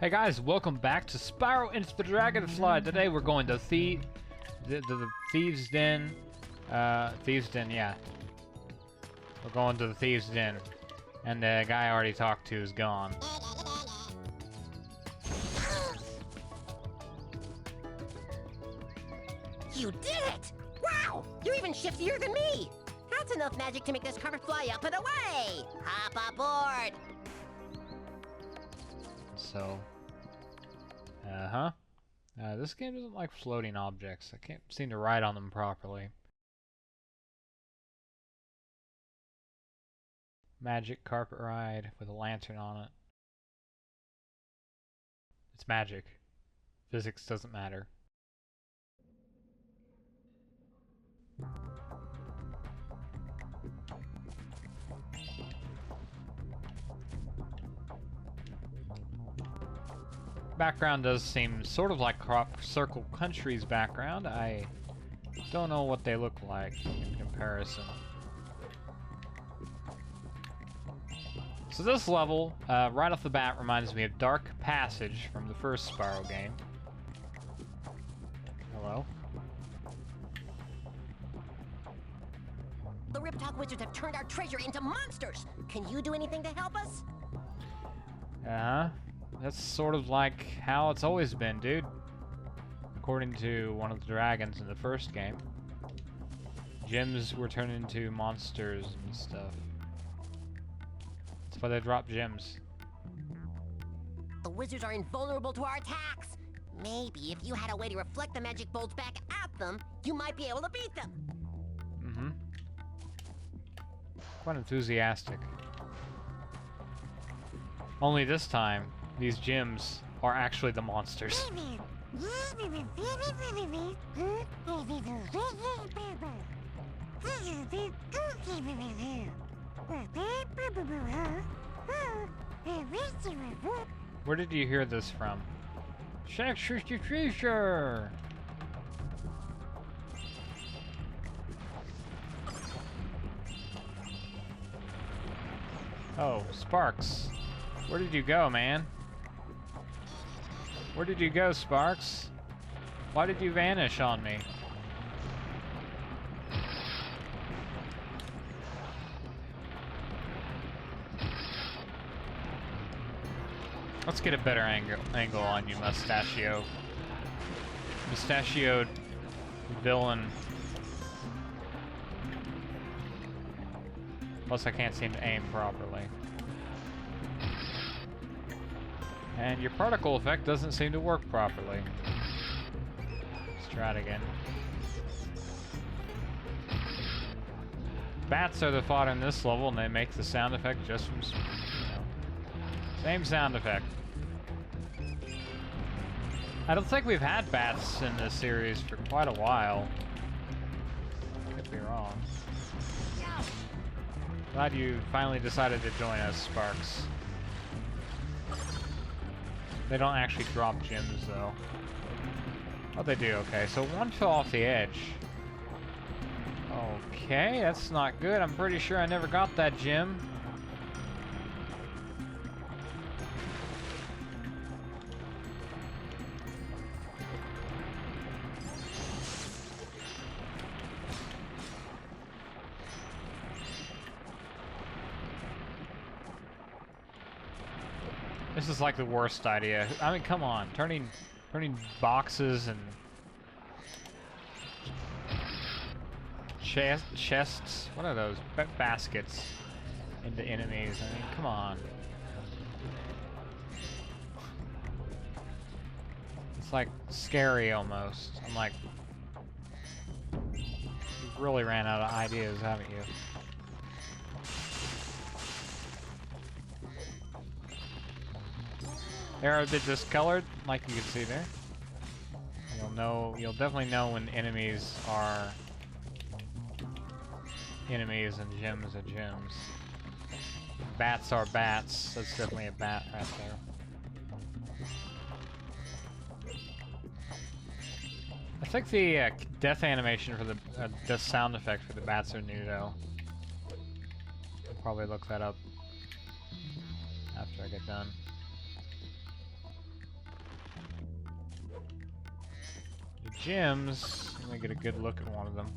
Hey guys, welcome back to Spyro into the Dragonfly. Today we're going to the Thieves Den. Thieves Den, yeah. We're going to the Thieves Den. And the guy I already talked to is gone. You did it! Wow! You're even shiftier than me! That's enough magic to make this carpet fly up and away! Hop aboard! So, this game doesn't like floating objects. I can't seem to ride on them properly. Magic carpet ride with a lantern on it. It's magic. Physics doesn't matter. Background does seem sort of like Crop Circle Country's background. I don't know what they look like in comparison. So this level, right off the bat, reminds me of Dark Passage from the first Spyro game. Hello? The Riptoc wizards have turned our treasure into monsters! Can you do anything to help us? That's sort of like how it's always been, dude. According to one of the dragons in the first game, gems were turned into monsters and stuff. That's why they drop gems. The wizards are invulnerable to our attacks! Maybe if you had a way to reflect the magic bolts back at them, you might be able to beat them! Mm-hmm. Quite enthusiastic. Only this time, these gems are actually the monsters. Where did you hear this from? Shakespeare. Oh, Sparks. Where did you go, man? Where did you go, Sparks? Why did you vanish on me? Let's get a better angle on you, mustachioed villain. Plus I can't seem to aim properly. And your particle effect doesn't seem to work properly. Let's try it again. Bats are the fodder in this level, and they make the sound effect just from, same sound effect. I don't think we've had bats in this series for quite a while. Could be wrong. Glad you finally decided to join us, Sparks. They don't actually drop gems, though. Oh, they do, okay. So one fell off the edge. Okay, that's not good. I'm pretty sure I never got that gem. This is like the worst idea. I mean, come on, turning boxes and chests. What are those? Baskets into enemies. I mean, come on. It's like scary almost. I'm like, you've really ran out of ideas, haven't you? They're a bit discolored, like you can see there. You'll definitely know when enemies are enemies and gems are gems. Bats are bats. That's definitely a bat right there. I think the death animation for the death sound effect for the bats are new though. I'll probably look that up after I get done. gems, let me get a good look at one of them.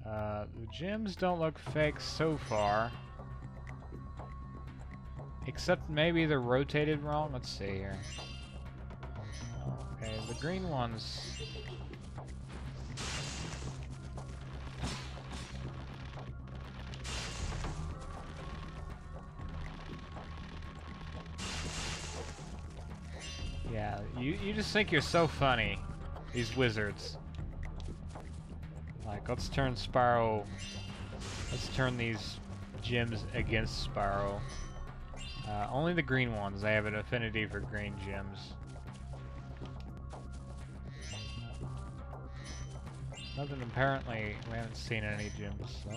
The gems don't look fake so far. Except maybe they're rotated wrong. Let's see here. Okay, the green ones. Yeah, you just think you're so funny, these wizards. Like, let's turn Spyro. Let's turn these gems against Spyro. Only the green ones. They have an affinity for green gems. Nothing apparently. We haven't seen any gems, so.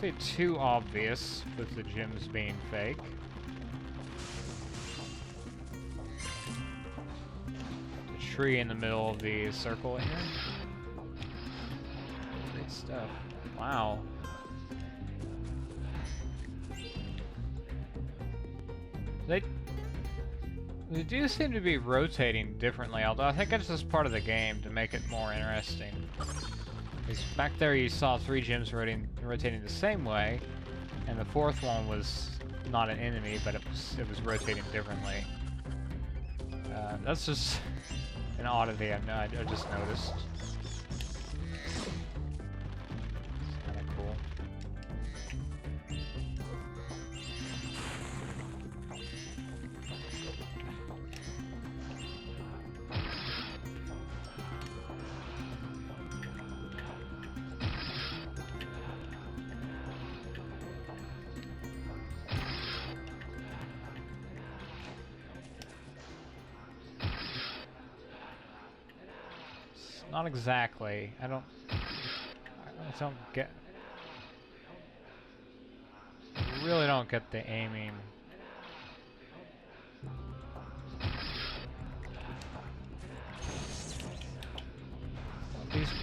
It's too obvious with the gems being fake. The tree in the middle of the circle here. Great stuff. Wow. They do seem to be rotating differently, although I think it's just part of the game to make it more interesting. Because back there you saw 3 gems rotating the same way, and the 4th one was not an enemy, but it was rotating differently. That's just an oddity I just noticed. It's kind of cool. Not exactly. I don't get. I really don't get the aiming.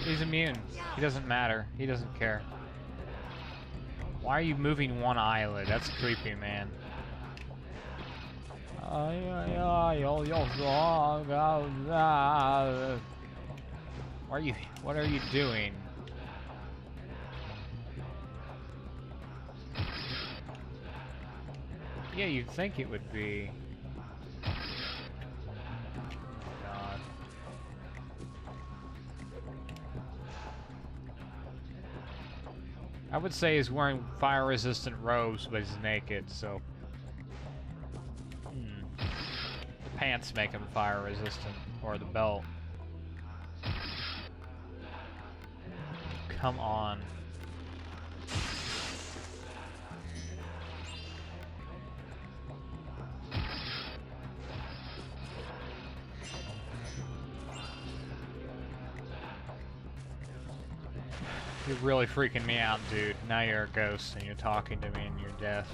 He's immune. He doesn't matter. He doesn't care. Why are you moving one eyelid? That's creepy, man. What are you doing? Yeah, you'd think it would be. Oh God. I would say he's wearing fire-resistant robes, but he's naked, so. The pants make him fire-resistant, or the belt. Come on. You're really freaking me out, dude. Now you're a ghost and you're talking to me in your death.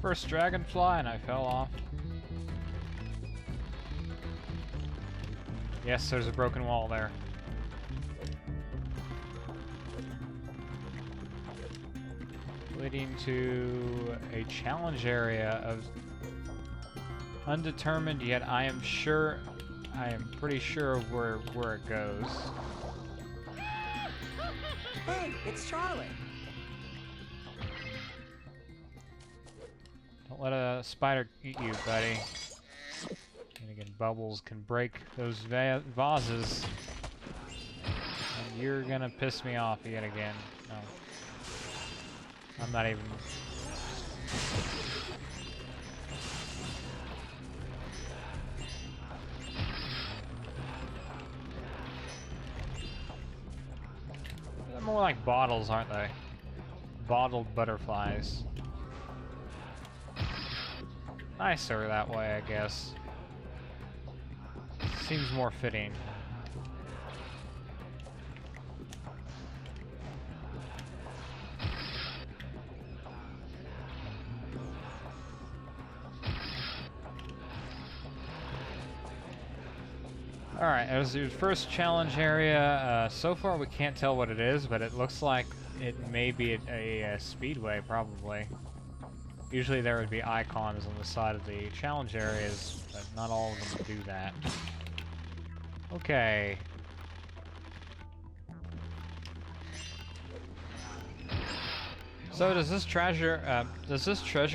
First Dragonfly and I fell off. Yes, there's a broken wall there. Leading to a challenge area of undetermined, yet I am pretty sure of where it goes. Hey, it's Charlotte. Don't let a spider eat you, buddy. And again, bubbles can break those vases. And you're gonna piss me off yet again. No. I'm not even... They're more like bottles, aren't they? Bottled butterflies. Nicer that way, I guess. Seems more fitting. Alright, there's your first challenge area. So far we can't tell what it is, but it looks like it may be a speedway, probably. Usually there would be icons on the side of the challenge areas, but not all of them do that. Okay. So does this treasure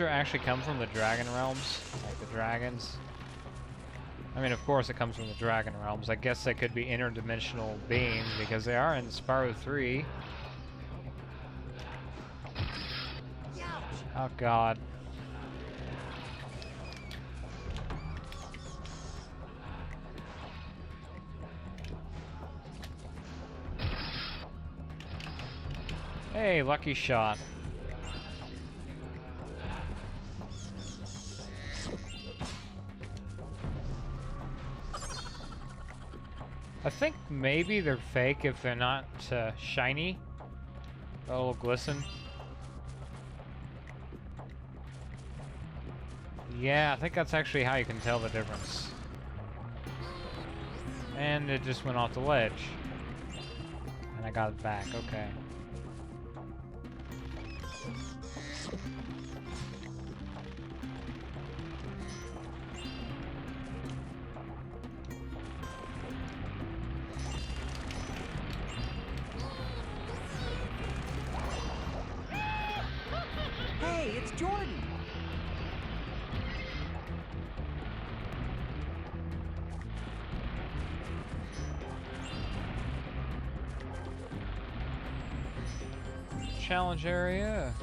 actually come from the Dragon Realms? Like the dragons? I mean, of course it comes from the Dragon Realms. I guess they could be interdimensional beings because they are in Spyro 3. Oh god. Hey, lucky shot. I think maybe they're fake if they're not shiny. A little glisten. Yeah, I think that's actually how you can tell the difference. And it just went off the ledge. And I got it back, okay. Hey, it's Jordan. Challenge area.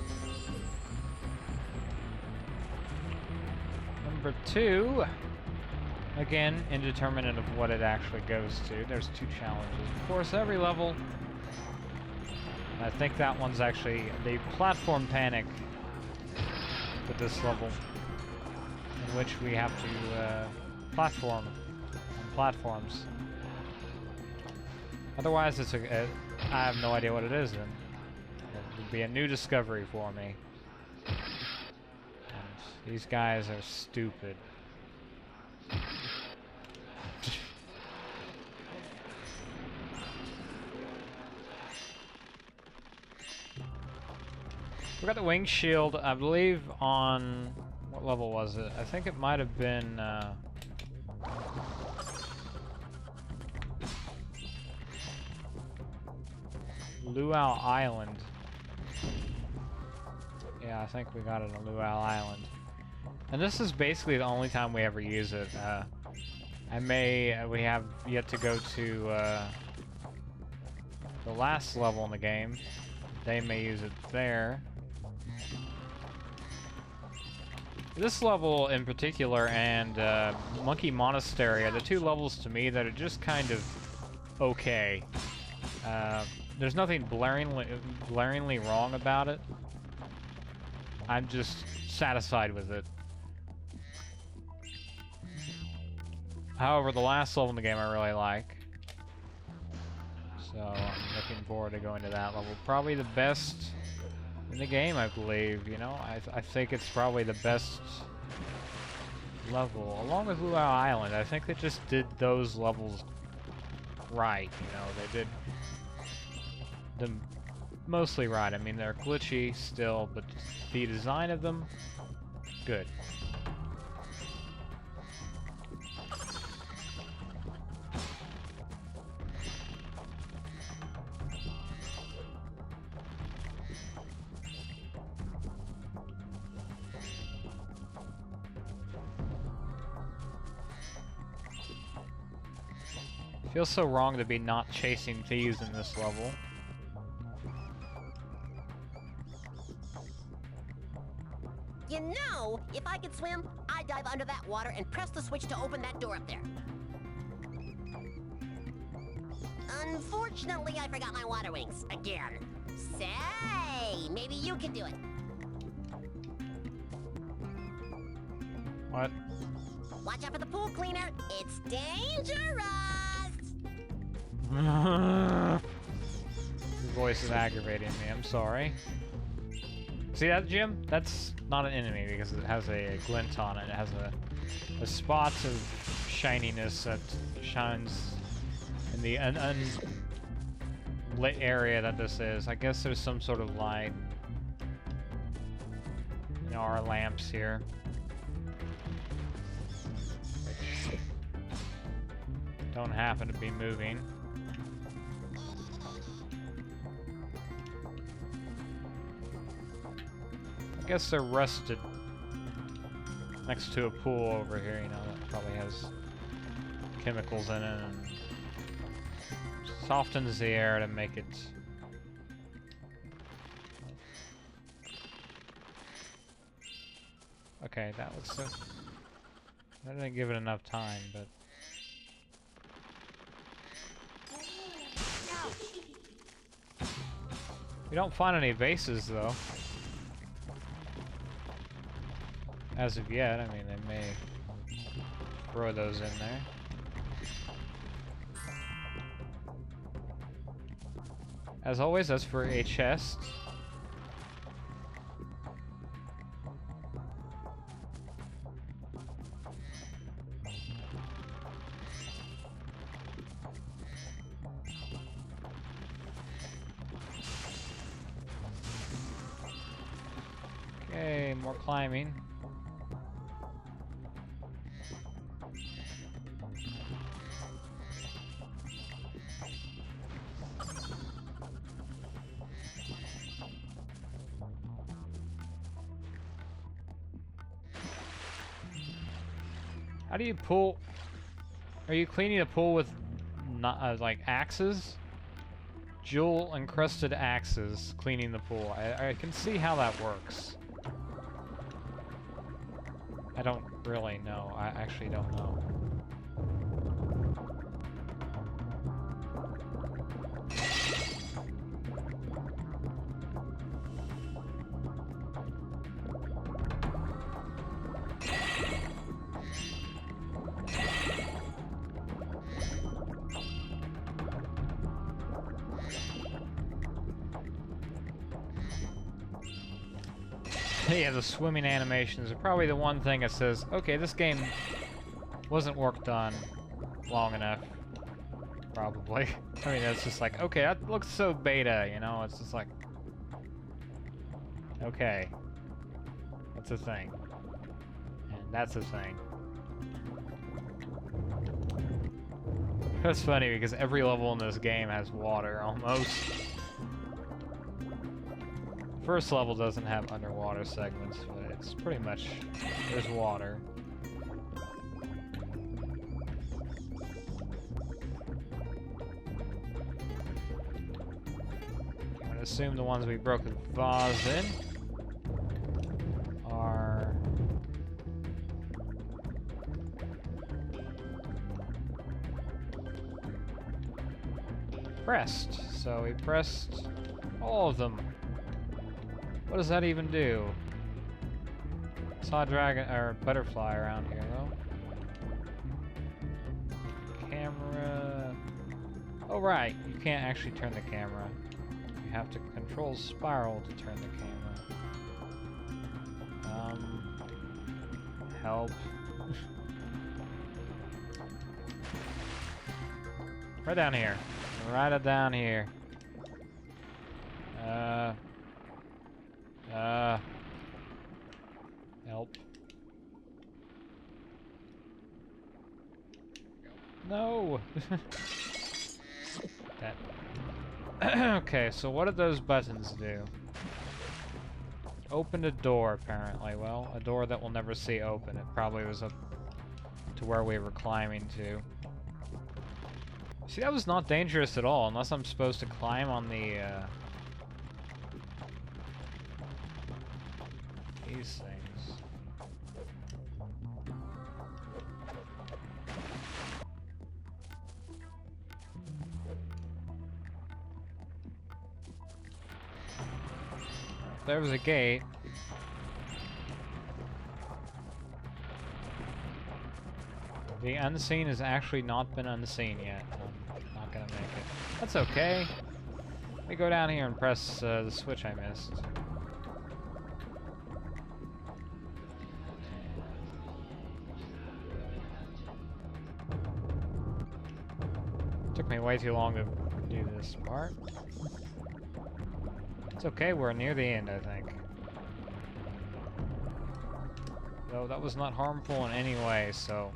Number 2. Again, indeterminate of what it actually goes to. There's 2 challenges. Of course, every level. I think that one's actually the platform panic with this level, in which we have to platform on platforms. Otherwise, it's I have no idea what it is then. It would be a new discovery for me. And these guys are stupid. We got the wing shield, I believe, on... What level was it? I think it might have been... Luau Island. Yeah, I think we got it on Luau Island. And this is basically the only time we ever use it. We have yet to go to the last level in the game. They may use it there. This level in particular and Monkey Monastery are the 2 levels to me that are just kind of okay. There's nothing blaringly wrong about it. I'm just satisfied with it. However, the last level in the game I really like. So I'm looking forward to going to that level. Probably the best in the game, I believe. You know, I think it's probably the best level, along with Luau Island. I think they just did those levels right. You know, they did them mostly right. I mean, they're glitchy still, but the design of them, good. Feels so wrong to be not chasing thieves in this level. You know, if I could swim, I'd dive under that water and press the switch to open that door up there. Unfortunately, I forgot my water wings again. Say, maybe you can do it. What? Watch out for the pool cleaner. It's dangerous. Your voice is aggravating me. I'm sorry. See that, Jim? That's not an enemy because it has a glint on it. It has a spot of shininess that shines in the unlit area that this is. I guess there's some sort of light. You know, our lamps here. Which don't happen to be moving. I guess they're rusted next to a pool over here, you know, that probably has chemicals in it and softens the air to make it... Okay, that looks so... I didn't give it enough time, but... We don't find any vases, though. As of yet, I mean, they may throw those in there. As always, that's for a chest. Okay, more climbing. How do you pull? Are you cleaning a pool with not, like axes? Jewel encrusted axes cleaning the pool. I can see how that works. I don't really know. I actually don't know. Yeah, the swimming animations are probably the one thing that says, okay, this game wasn't worked on long enough. Probably. I mean, it's just like, okay, that looks so beta, you know? It's just like, okay, that's a thing. And that's a thing. That's funny because every level in this game has water, almost. First level doesn't have underwater segments, but it's pretty much, there's water. I'm gonna assume the ones we broke the vase in are... pressed. So we pressed all of them. What does that even do? Saw a dragon or butterfly around here though. Camera. Oh right, you can't actually turn the camera. You have to control spiral to turn the camera. Help. Right down here. Right down here. Help. No! That. Okay, so what did those buttons do? Opened a door, apparently. Well, a door that we'll never see open. It probably was up to where we were climbing to. See, that was not dangerous at all, unless I'm supposed to climb on the, these things. There was a gate. The unseen has actually not been unseen yet. I'm not gonna make it. That's okay. Let me go down here and press the switch I missed. Took me way too long to do this part. It's okay, we're near the end, I think. Though that was not harmful in any way, so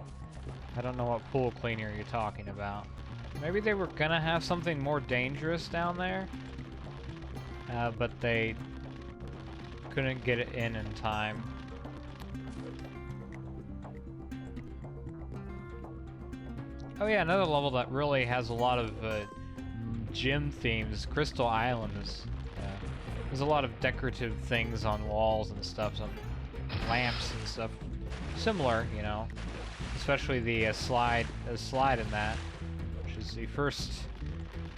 I don't know what pool cleaner you're talking about. Maybe they were gonna have something more dangerous down there, but they couldn't get it in time. Oh yeah, another level that really has a lot of gym themes. Crystal Island is. There's a lot of decorative things on walls and stuff, some lamps and stuff. Similar, you know. Especially the slide in that, which is the first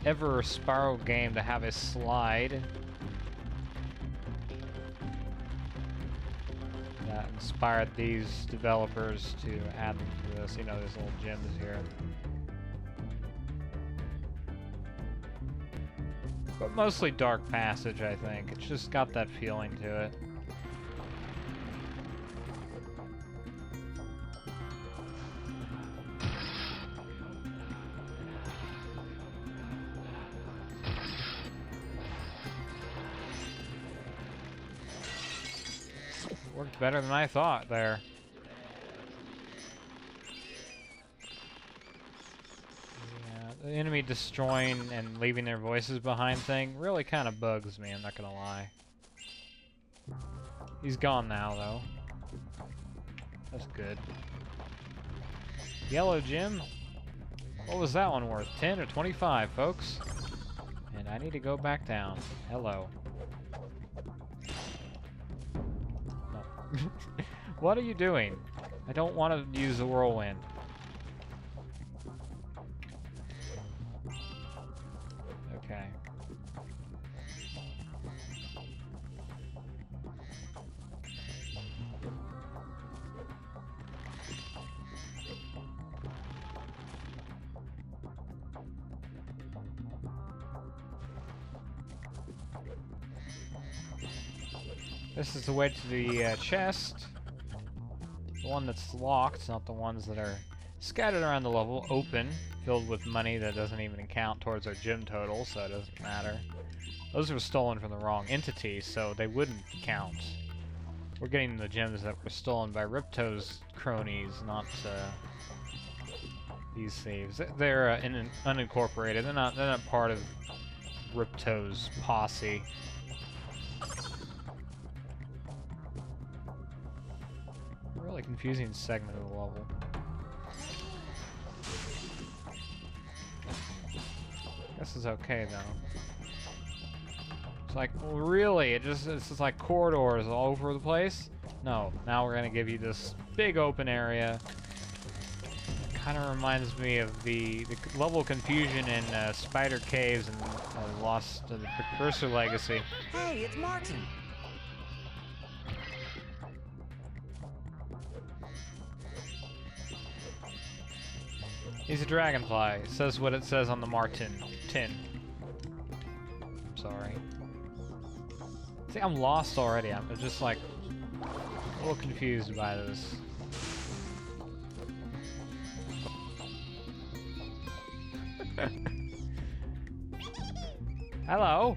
ever Spyro game to have a slide. That inspired these developers to add them to this. You know, there's little gems here. But mostly Dark Passage, I think. It's just got that feeling to it. Worked better than I thought there. The enemy destroying and leaving their voices behind thing really kind of bugs me, I'm not gonna lie. He's gone now, though. That's good. Yellow gem? What was that one worth? 10 or 25, folks? And I need to go back down. Hello. No. What are you doing? I don't want to use the whirlwind. Okay. This is the way to the chest. The one that's locked, not the ones that are scattered around the level, open, filled with money that doesn't even count towards our gem total, so it doesn't matter. Those were stolen from the wrong entity, so they wouldn't count. We're getting the gems that were stolen by Riptocs cronies, not these thieves. They're unincorporated. They're not part of Riptocs' posse. Really confusing segment of the level. This is okay though. It's like, really? It's just like corridors all over the place? No, now we're gonna give you this big open area. Kind of reminds me of the level confusion in Spider Caves and Lost the Precursor Legacy. Hey, it's Martin. He's a dragonfly. It says what it says on the Martin tin. I'm sorry. See, I'm lost already. I'm just like a little confused by this. Hello.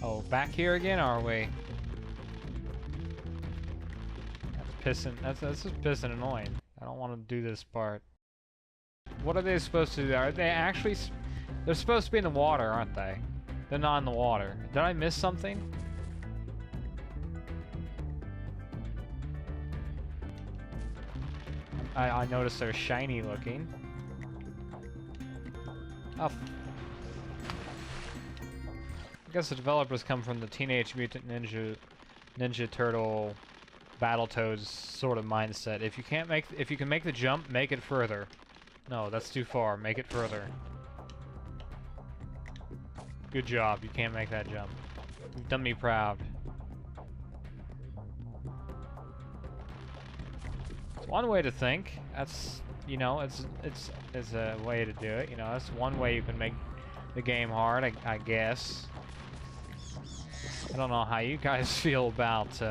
Oh, back here again, are we? That's pissing. That's just pissing annoying. I don't want to do this part. What are they supposed to do? Are they actually... They're supposed to be in the water, aren't they? They're not in the water. Did I miss something? I noticed they're shiny looking. Oh. I guess the developers come from the Teenage Mutant Ninja Turtle Battletoads sort of mindset. If you can make the jump, make it further. No, that's too far. Make it further. Good job. You can't make that jump. You've done me proud. It's one way to think. That's, you know, it's a way to do it. You know, that's one way you can make the game hard, I guess. I don't know how you guys feel about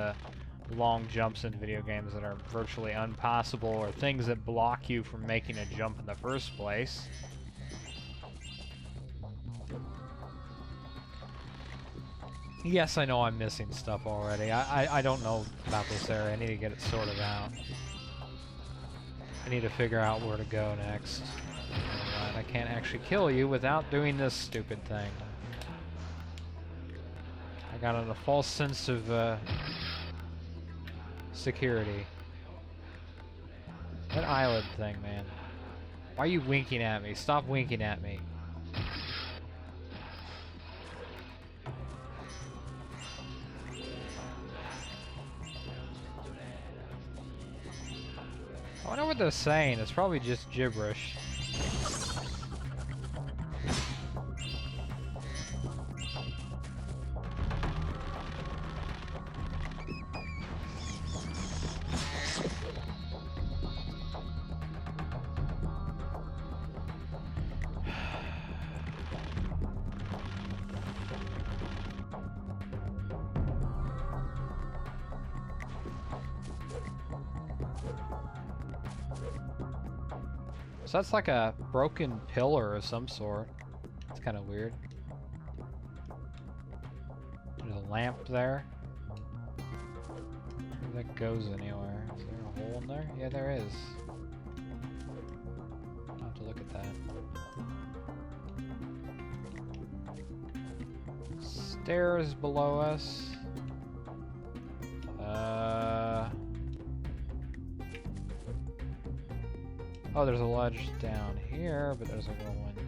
long jumps in video games that are virtually impossible, or things that block you from making a jump in the first place. Yes, I know I'm missing stuff already. I don't know about this area. I need to get it sorted out. I need to figure out where to go next. Alright, I can't actually kill you without doing this stupid thing. I got a false sense of security. That eyelid thing, man. Why are you winking at me? Stop winking at me. I wonder what they're saying. It's probably just gibberish. So that's like a broken pillar of some sort. It's kind of weird. There's a lamp there. Where that goes anywhere. Is there a hole in there? Yeah, there is. I'll have to look at that. Stairs below us. Oh, there's a ledge down here, but there's a whirlwind.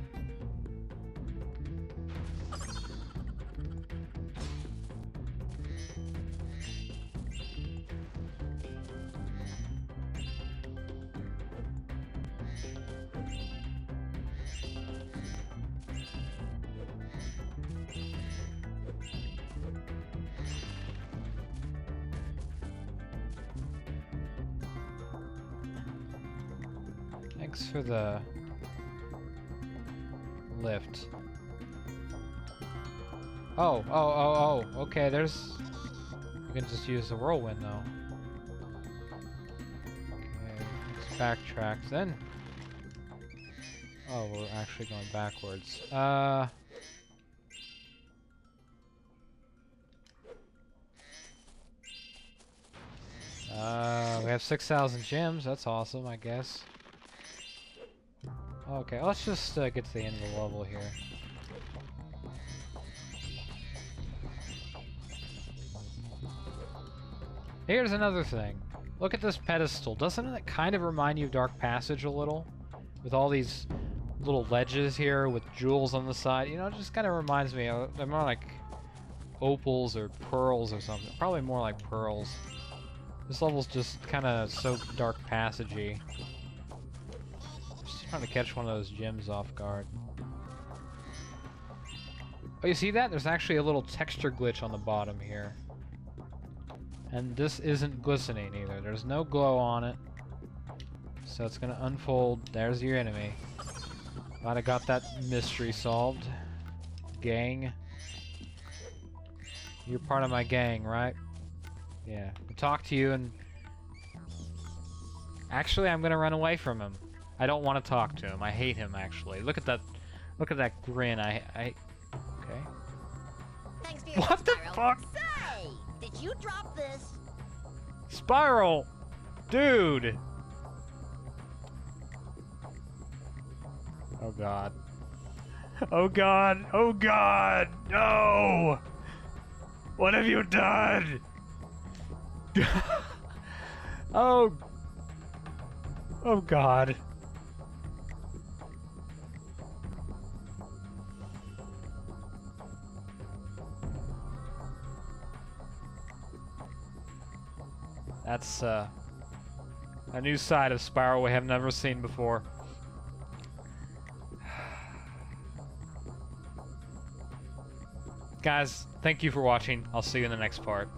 Thanks for the lift. Oh, okay, there's... We can just use the whirlwind, though. Okay, let's backtrack then. Oh, we're actually going backwards. We have 6,000 gems, that's awesome, I guess. Okay, let's just get to the end of the level here. Here's another thing. Look at this pedestal. Doesn't it kind of remind you of Dark Passage a little? With all these little ledges here with jewels on the side. You know, it just kind of reminds me of... They're more like opals or pearls or something. Probably more like pearls. This level's just kind of so Dark Passage-y. Trying to catch one of those gems off guard. Oh, you see that? There's actually a little texture glitch on the bottom here. And this isn't glistening either. There's no glow on it. So it's gonna unfold. There's your enemy. Glad I got that mystery solved. Gang. You're part of my gang, right? Yeah. I'll talk to you and... Actually, I'm gonna run away from him. I don't want to talk to him. I hate him, actually. Look at that grin. Okay. Thanks for your What the Spyro. fuck? Say, did you drop this? Spiral! Dude! Oh god. Oh god! Oh god! No! What have you done? Oh! Oh god. That's a new side of Spyro we have never seen before. Guys, thank you for watching. I'll see you in the next part.